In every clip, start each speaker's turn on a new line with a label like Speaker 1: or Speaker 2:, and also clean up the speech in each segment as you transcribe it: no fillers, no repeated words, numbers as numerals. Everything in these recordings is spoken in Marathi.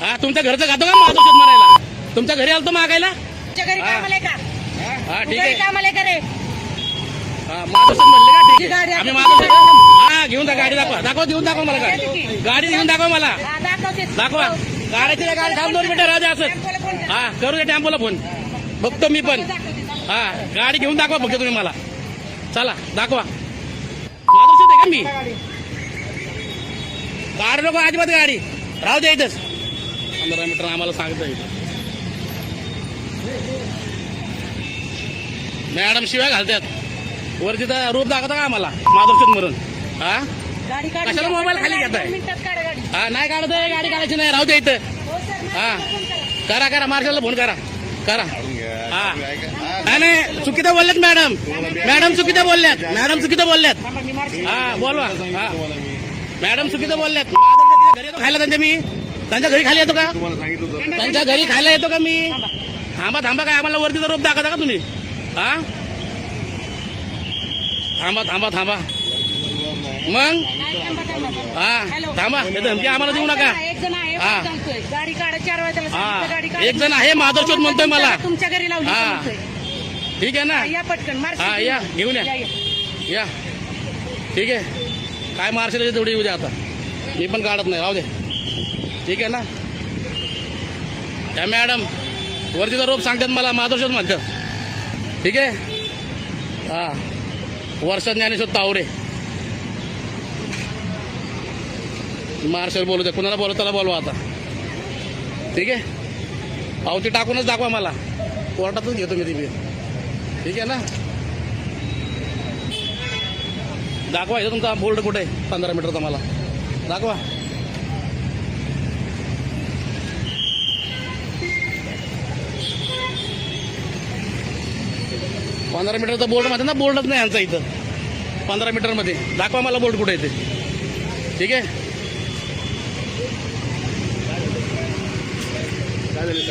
Speaker 1: हा तुमच्या घरचं खातो का माधवशेत मारायला? तुमच्या घरी आलतो मागायला? हा ठीक आहे. माधवशेत म्हणले का? ठीक आहे. आम्ही माधवशेत हा घेऊन जा. गाडी दाखवा. घेऊन दाखवा मला गाडी घेऊन दाखवा मला. दाखवा गाड्याची गाडी. थांब 2 मिनिटं राजा असं. हा करू दे टेम्पोला फोन. बघतो मी पण. हा गाडी घेऊन दाखवा फक्त तुम्ही मला. चला दाखवा. माधवशेत आहे का मी? गाडी नको अजिबात. गाडी राहू द्या इथंच. 15 मीटर आम्हाला सांगता येईल. मॅडम शिवाय घालतात. वरती तर रूप दाखवता का आम्हाला माधवशेत म्हणून? हा कशाला मोबाईल खाली घेताय? हा नाही काढत आहे. गाडी काढायची नाही. राहू द्या इथं. हा करा मार्शलला फोन करा. हा नाही चुकीचं बोलल्यात मॅडम. चुकीचं बोलल्यात. हा बोलवा. हा मॅडम चुकीचं बोलल्यात. घरी येतो खायला त्यांच्या घरी खायला येतो का? त्यांच्या घरी खायला येतो का मी? थांबा काय आम्हाला वरतीचा रूप दाखवता का तुम्ही? हा थांबा मग. हा थांबा धमकी आम्हाला देऊ नका. हा एक जण आहे माधवशेत म्हणतोय मला.
Speaker 2: तुमच्या घरी लावली.
Speaker 1: हा ठीक आहे ना.
Speaker 2: या पटकन.
Speaker 1: हा या घेऊन या. ठीक आहे. काय मार्शल तेवढी येऊ द्या. आता मी पण काढत नाही. राहू दे. ठीक आहे ना. त्या मॅडम वरतीचा रोप सांगतात मला माधवशेत म्हणतात. ठीक आहे. हा वर्षा ज्ञानेश्वर तावरे. मार्शल बोलू द्या. कुणाला बोलव त्याला बोलवा आता. ठीक आहे. पावती टाकूनच दाखवा मला. कोर्टातच घेतो मी ती. ठीक आहे ना. दाखवा. इथं तुमचा बोर्ड कुठे आहे? 15 मीटरचा मला दाखवा. पंधरा मीटरचा बोर्ड मध्ये ना. बोर्डच नाही यांचा इथं. 15 मीटर मध्ये दाखवा मला बोर्ड कुठे येते. ठीक आहे.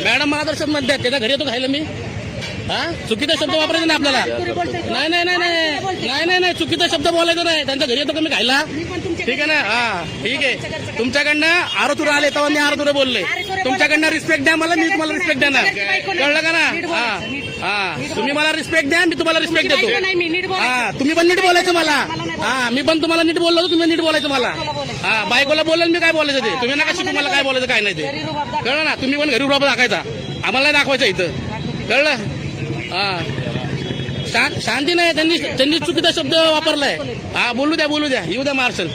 Speaker 1: मॅडम मार्गदर्शन मध्ये त्याच्या घरी येतो खायला मी. हा चुकीचा शब्द वापरायचा नाही आपल्याला. नाही चुकीचा शब्द बोलायचा नाही. त्यांच्या घरी येतो का मी खायला? ठीक आहे ना. हा ठीक आहे. तुमच्याकडनं आरोतुरा आले तेव्हा मी आरोतुरा बोलले. तुमच्याकडनं रिस्पेक्ट द्या मला. मी तुम्हाला रिस्पेक्ट देणार. कळलं का ना? हा तुम्ही मला रिस्पेक्ट द्या. मी तुम्हाला रिस्पेक्ट देतो. हा तुम्ही पण नीट बोलायचं मला. हा मी पण तुम्हाला नीट बोललो. तुम्ही नीट बोलायचं मला. हा बायकोला बोलेल मी काय बोलायचं ते. तुम्ही नका शिकू मला काय बोलायचं काय नाही ते. कळलं ना. तुम्ही पण घरी रुबाब दाखवायचा. आम्हाला दाखवायचं इथं. कळलं. हा शांती नाही. त्यांनी चुकीचा शब्द वापरलाय. हा बोलू द्या येऊ द्या मार्शल.